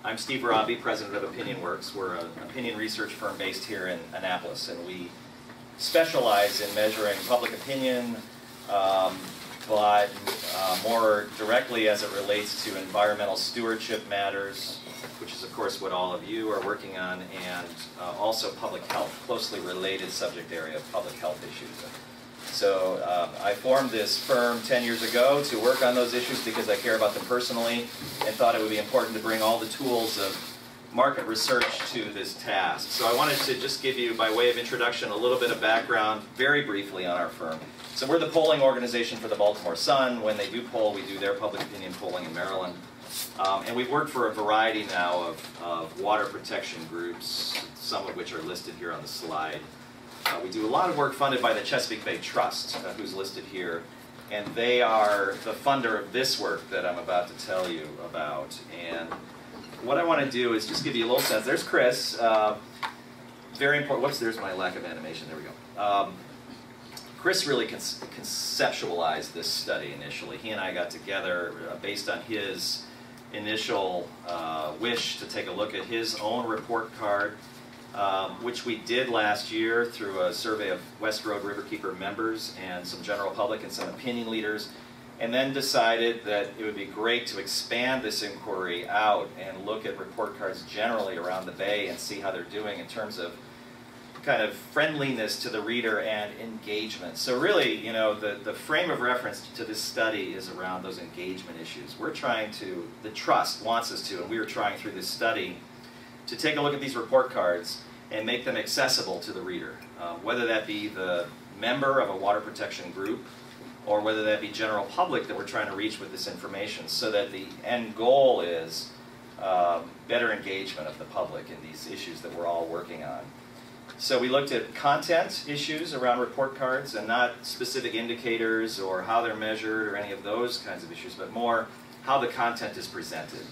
I'm Steve Raabe, president of OpinionWorks. We're an opinion research firm based here in Annapolis, and we specialize in measuring public opinion, but more directly as it relates to environmental stewardship matters, which is of course what all of you are working on, and also public health, closely related subject area of public health issues. So I formed this firm 10 years ago to work on those issues because I care about them personally and thought it would be important to bring all the tools of market research to this task. So I wanted to just give you, by way of introduction, a little bit of background very briefly on our firm. So we're the polling organization for the Baltimore Sun. When they do poll, we do their public opinion polling in Maryland. And we've worked for a variety now of water protection groups, some of which are listed here on the slide. We do a lot of work funded by the Chesapeake Bay Trust, who's listed here, and they are the funder of this work that I'm about to tell you about. And what I want to do is just give you a little sense. There's Chris. Very important. Whoops, there's my lack of animation. There we go. Chris really conceptualized this study initially. He and I got together based on his initial wish to take a look at his own report card, which we did last year through a survey of West Road Riverkeeper members and some general public and some opinion leaders, and then decided that it would be great to expand this inquiry out and look at report cards generally around the Bay and see how they're doing in terms of kind of friendliness to the reader and engagement. So really, you know, the frame of reference to this study is around those engagement issues. We're trying to, the Trust wants us to, and we were trying through this study to take a look at these report cards and make them accessible to the reader, whether that be the member of a water protection group or whether that be general public that we're trying to reach with this information, so that the end goal is better engagement of the public in these issues that we're all working on. So we looked at content issues around report cards, and not specific indicators or how they're measured or any of those kinds of issues, but more how the content is presented.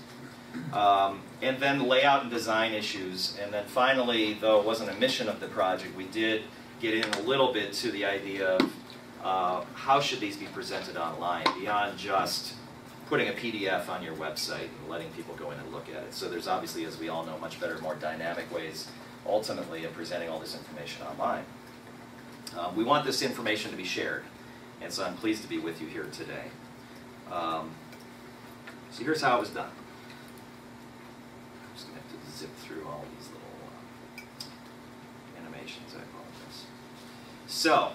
And then layout and design issues. And then finally, though it wasn't a mission of the project, we did get in a little bit to the idea of how should these be presented online, beyond just putting a PDF on your website and letting people go in and look at it. So there's obviously, as we all know, much better, more dynamic ways ultimately of presenting all this information online. We want this information to be shared, and so I'm pleased to be with you here today. So here's how it was done. I'm just going to have to zip through all these little animations, I apologize. So,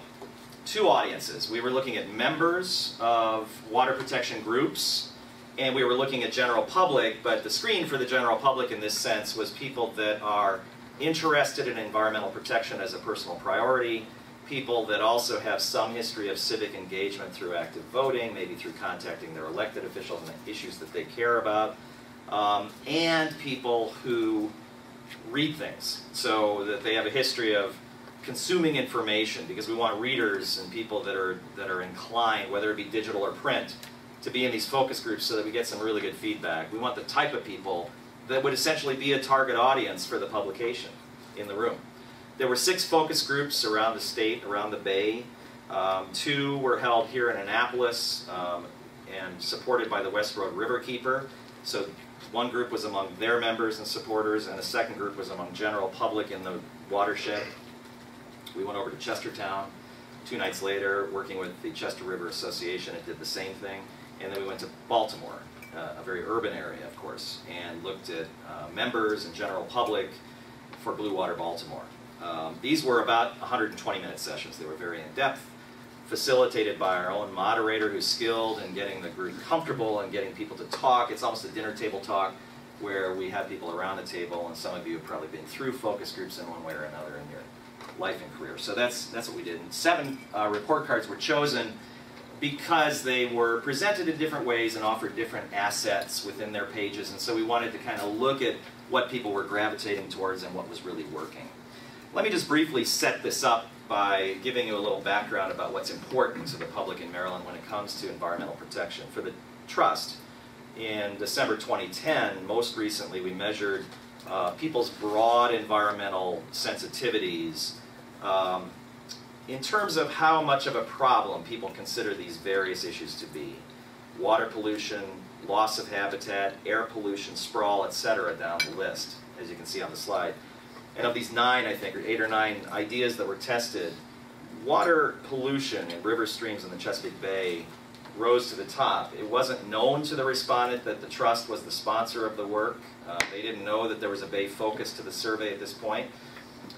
two audiences. We were looking at members of water protection groups, and we were looking at general public, but the screen for the general public in this sense was people that are interested in environmental protection as a personal priority, people that also have some history of civic engagement through active voting, maybe through contacting their elected officials on the issues that they care about, and people who read things, so that they have a history of consuming information, because we want readers and people that are inclined, whether it be digital or print, to be in these focus groups so that we get some really good feedback. We want the type of people that would essentially be a target audience for the publication in the room. There were 6 focus groups around the state, around the Bay. 2 were held here in Annapolis and supported by the West Road Riverkeeper. So one group was among their members and supporters, and the second group was among general public in the watershed. We went over to Chestertown 2 nights later, working with the Chester River Association. It did the same thing. And then we went to Baltimore, a very urban area, of course, and looked at members and general public for Blue Water Baltimore. These were about 120-minute sessions. They were very in-depth, facilitated by our own moderator who's skilled in getting the group comfortable and getting people to talk. It's almost a dinner table talk where we have people around the table, and some of you have probably been through focus groups in one way or another in your life and career. So that's what we did. And 7 report cards were chosen because they were presented in different ways and offered different assets within their pages, and so we wanted to kind of look at what people were gravitating towards and what was really working. Let me just briefly set this up by giving you a little background about what's important to the public in Maryland when it comes to environmental protection. For the Trust, in December 2010, most recently, we measured people's broad environmental sensitivities in terms of how much of a problem people consider these various issues to be. Water pollution loss of habitat, air pollution, sprawl, etc. down the list, as you can see on the slide. And of these 9, I think, or 8 or 9 ideas that were tested, water pollution in river streams in the Chesapeake Bay rose to the top. It wasn't known to the respondent that the Trust was the sponsor of the work. They didn't know that there was a Bay focus to the survey at this point.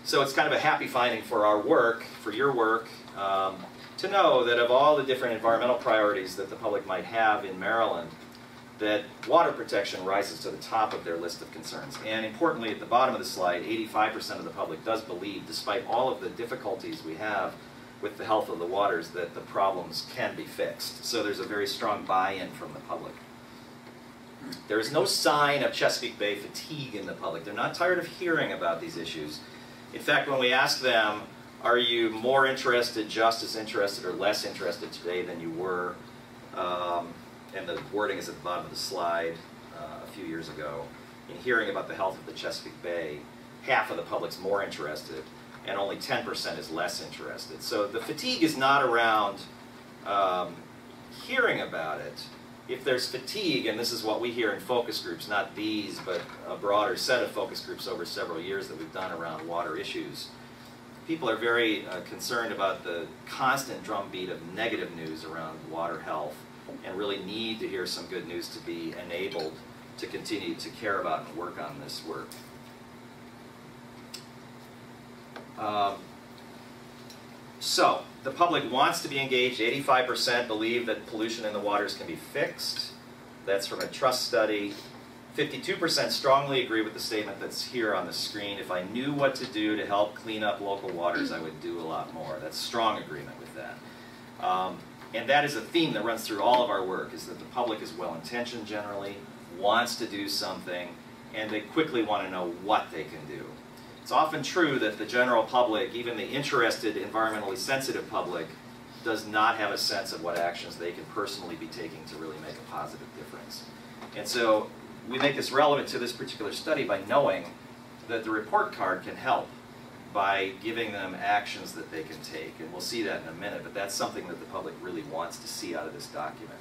So it's kind of a happy finding for our work, for your work, to know that of all the different environmental priorities that the public might have in Maryland, that water protection rises to the top of their list of concerns. And importantly, at the bottom of the slide, 85% of the public does believe, despite all of the difficulties we have with the health of the waters, that the problems can be fixed. So there's a very strong buy-in from the public. There is no sign of Chesapeake Bay fatigue in the public. They're not tired of hearing about these issues. In fact, when we ask them, are you more interested, just as interested, or less interested today than you were, and the wording is at the bottom of the slide, a few years ago, in hearing about the health of the Chesapeake Bay, half of the public's more interested, and only 10% is less interested. So the fatigue is not around hearing about it. If there's fatigue, and this is what we hear in focus groups, not these, but a broader set of focus groups over several years that we've done around water issues, people are very concerned about the constant drumbeat of negative news around water health, and really need to hear some good news to be enabled to continue to care about and work on this work. So, the public wants to be engaged. 85% believe that pollution in the waters can be fixed. That's from a Trust study. 52% strongly agree with the statement that's here on the screen. If I knew what to do to help clean up local waters, I would do a lot more. That's strong agreement with that. And that is a theme that runs through all of our work, is that the public is well-intentioned generally, wants to do something, and they quickly want to know what they can do. It's often true that the general public, even the interested, environmentally sensitive public, does not have a sense of what actions they can personally be taking to really make a positive difference. And so we make this relevant to this particular study by knowing that the report card can help by giving them actions that they can take. And we'll see that in a minute, but that's something that the public really wants to see out of this document.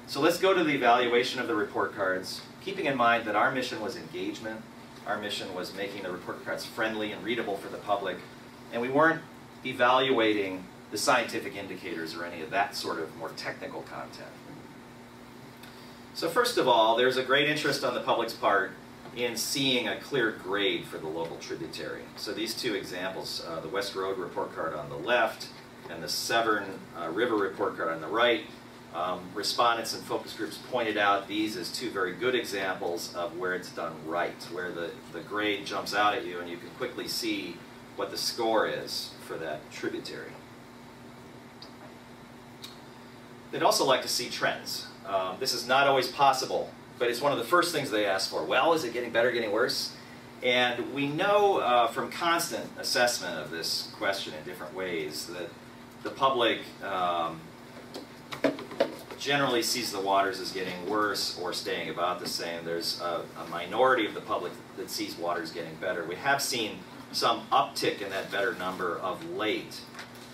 So let's go to the evaluation of the report cards, keeping in mind that our mission was engagement. Our mission was making the report cards friendly and readable for the public, and we weren't evaluating the scientific indicators or any of that sort of more technical content. So first of all, there's a great interest on the public's part in seeing a clear grade for the local tributary. So these 2 examples, the West Road report card on the left and the Severn River report card on the right, respondents and focus groups pointed out these as 2 very good examples of where it's done right, where the grade jumps out at you and you can quickly see what the score is for that tributary. They'd also like to see trends. This is not always possible, but it's one of the first things they ask for. Well, is it getting better, getting worse? And we know from constant assessment of this question in different ways that the public generally sees the waters as getting worse or staying about the same. There's a minority of the public that sees waters getting better. We have seen some uptick in that better number of late,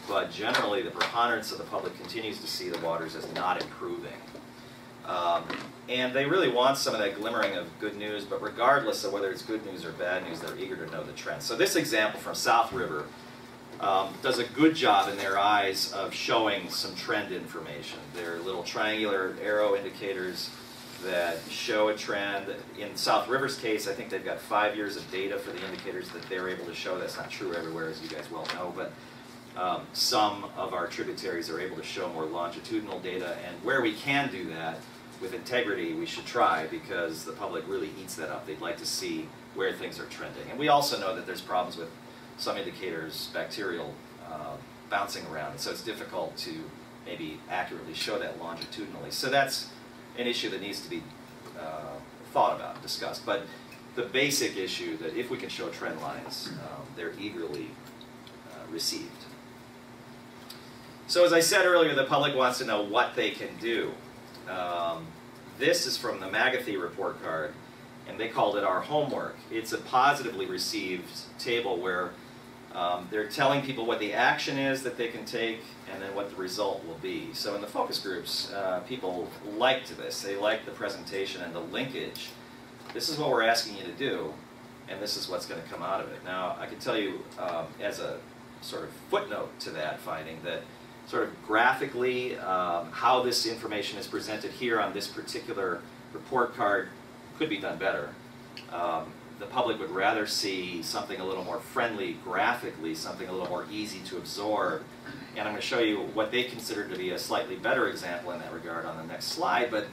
but generally the preponderance of the public continues to see the waters as not improving. And they really want some of that glimmering of good news, but regardless of whether it's good news or bad news, they're eager to know the trends. So this example from South River does a good job in their eyes of showing some trend information. They're little triangular arrow indicators that show a trend. In South River's case, I think they've got 5 years of data for the indicators that they're able to show. That's not true everywhere, as you guys well know, but some of our tributaries are able to show more longitudinal data, and where we can do that with integrity, we should try, because the public really eats that up. They'd like to see where things are trending. And we also know that there's problems with some indicators, bacterial bouncing around, and so it's difficult to maybe accurately show that longitudinally. So that's an issue that needs to be thought about, discussed. But the basic issue that if we can show trend lines, they're eagerly received. So as I said earlier, the public wants to know what they can do. This is from the Magathy report card, and they called it our homework. It's a positively received table where They're telling people what the action is that they can take and then what the result will be. So in the focus groups, people liked this. They liked the presentation and the linkage. This is what we're asking you to do, and this is what's going to come out of it. Now, I can tell you as a sort of footnote to that finding that sort of graphically how this information is presented here on this particular report card could be done better. The public would rather see something a little more friendly graphically, something a little more easy to absorb. And I'm going to show you what they consider to be a slightly better example in that regard on the next slide. But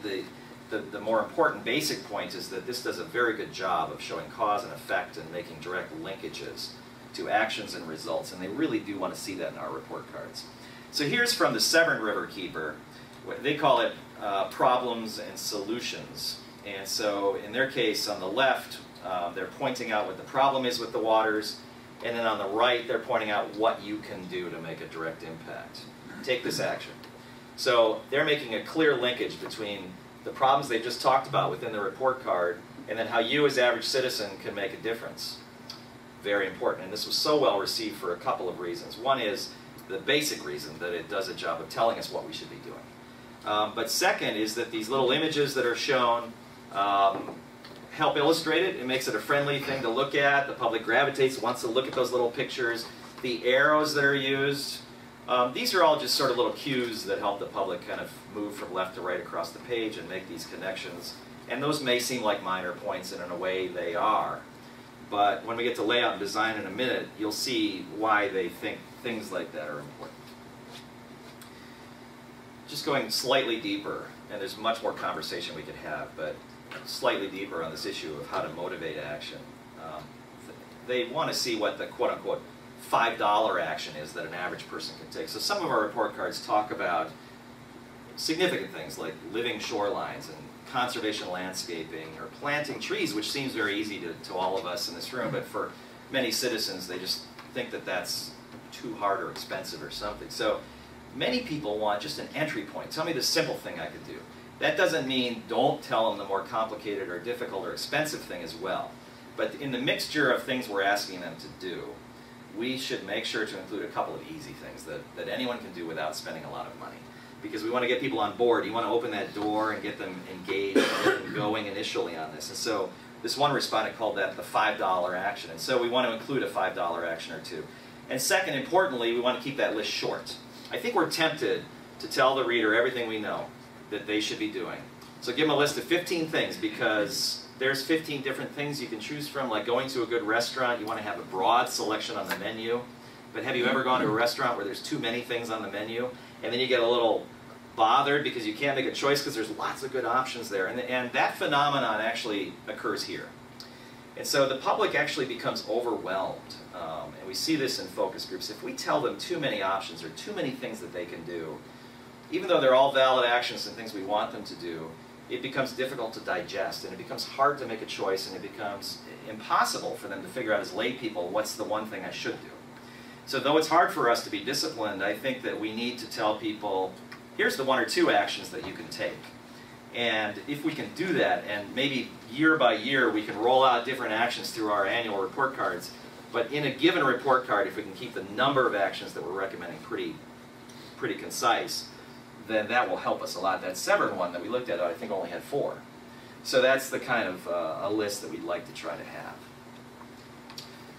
the more important basic point is that this does a very good job of showing cause and effect and making direct linkages to actions and results. And they really do want to see that in our report cards. So here's from the Severn River Keeper. They call it problems and solutions. And so in their case, on the left, they're pointing out what the problem is with the waters, and then on the right, they're pointing out what you can do to make a direct impact. Take this action. So they're making a clear linkage between the problems they just talked about within the report card, and then how you as average citizen can make a difference. Very important, and this was so well received for a couple of reasons. One is the basic reason that it does a job of telling us what we should be doing. But second is that these little images that are shown help illustrate it. It makes it a friendly thing to look at. The public gravitates, wants to look at those little pictures. The arrows that are used, these are all just sort of little cues that help the public kind of move from left to right across the page and make these connections. And those may seem like minor points, and in a way they are. But when we get to layout and design in a minute, you'll see why they think things like that are important. Just going slightly deeper, and there's much more conversation we could have, but slightly deeper on this issue of how to motivate action. They want to see what the quote-unquote $5 action is that an average person can take. So some of our report cards talk about significant things like living shorelines and conservation landscaping or planting trees, which seems very easy to all of us in this room, but for many citizens they just think that that's too hard or expensive or something. So many people want just an entry point. Tell me the simple thing I could do. That doesn't mean don't tell them the more complicated or difficult or expensive thing as well. But in the mixture of things we're asking them to do, we should make sure to include a couple of easy things that anyone can do without spending a lot of money. Because we want to get people on board. You want to open that door and get them engaged and going initially on this. And so this one respondent called that the $5 action. And so we want to include a $5 action or two. And second, importantly, we want to keep that list short. I think we're tempted to tell the reader everything we know that they should be doing. So give them a list of 15 things, because there's 15 different things you can choose from, like going to a good restaurant. You want to have a broad selection on the menu. But have you ever gone to a restaurant where there's too many things on the menu, and then you get a little bothered because you can't make a choice because there's lots of good options there? And that phenomenon actually occurs here. And so the public actually becomes overwhelmed. And we see this in focus groups. If we tell them too many options or too many things that they can do, even though they're all valid actions and things we want them to do, it becomes difficult to digest, and it becomes hard to make a choice, and it becomes impossible for them to figure out as lay people what's the one thing I should do. So though it's hard for us to be disciplined, I think that we need to tell people, here's the one or two actions that you can take. And if we can do that, and maybe year by year we can roll out different actions through our annual report cards, but in a given report card, if we can keep the number of actions that we're recommending pretty concise, then that will help us a lot. That Severn one that we looked at, I think only had 4. So that's the kind of a list that we'd like to try to have.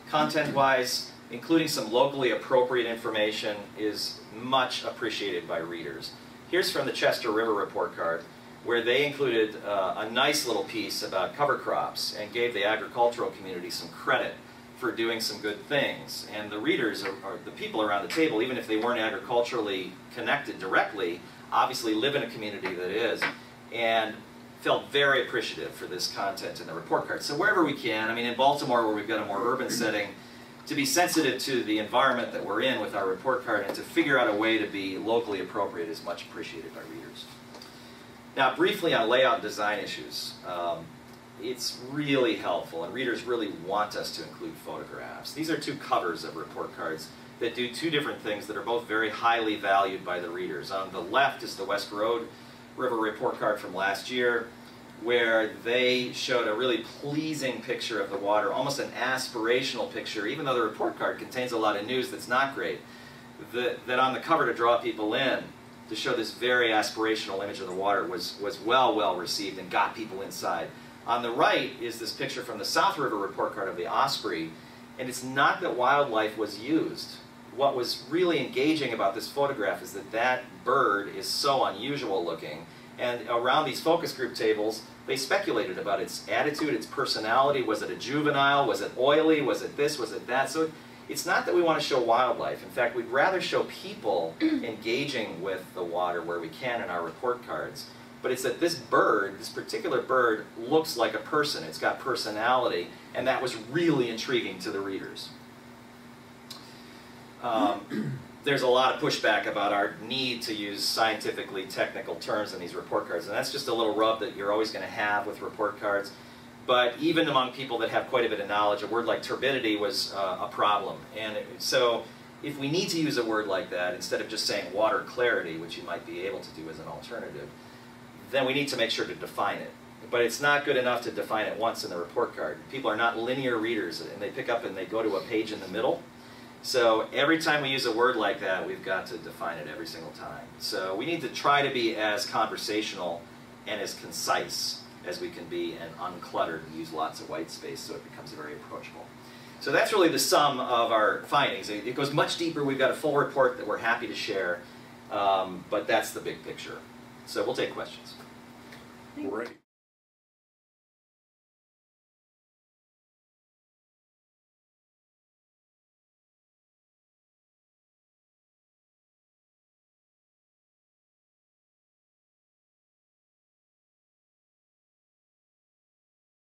Content-wise, including some locally appropriate information is much appreciated by readers. Here's from the Chester River report card, where they included a nice little piece about cover crops and gave the agricultural community some credit for doing some good things. And the readers, or the people around the table, even if they weren't agriculturally connected directly, obviously live in a community that is, and felt very appreciative for this content in the report card. So wherever we can, I mean in Baltimore where we've got a more urban setting, to be sensitive to the environment that we're in with our report card and to figure out a way to be locally appropriate is much appreciated by readers. Now briefly on layout and design issues. It's really helpful, and readers really want us to include photographs. These are 2 covers of report cards that do 2 different things that are both very highly valued by the readers. On the left is the West Road River report card from last year, where they showed a really pleasing picture of the water, almost an aspirational picture, even though the report card contains a lot of news that's not great, that on the cover to draw people in, to show this very aspirational image of the water was well received and got people inside. On the right is this picture from the South River report card of the osprey, and it's not that wildlife was used. What was really engaging about this photograph is that that bird is so unusual looking, and around these focus group tables, they speculated about its attitude, its personality. Was it a juvenile? Was it oily? Was it this? Was it that? So it's not that we want to show wildlife. In fact, we'd rather show people engaging with the water where we can in our report cards. But it's that this bird, this particular bird, looks like a person. It's got personality, and that was really intriguing to the readers. There's a lot of pushback about our need to use scientifically technical terms in these report cards, and that's just a little rub that you're always going to have with report cards. But even among people that have quite a bit of knowledge, a word like turbidity was a problem. And so if we need to use a word like that, instead of just saying water clarity, which you might be able to do as an alternative, then we need to make sure to define it. But it's not good enough to define it once in the report card. People are not linear readers, and they pick up and they go to a page in the middle. So every time we use a word like that, we've got to define it every single time. So we need to try to be as conversational and as concise as we can be, and uncluttered, and use lots of white space so it becomes very approachable. So that's really the sum of our findings. It goes much deeper. We've got a full report that we're happy to share, but that's the big picture. So we'll take questions. Great.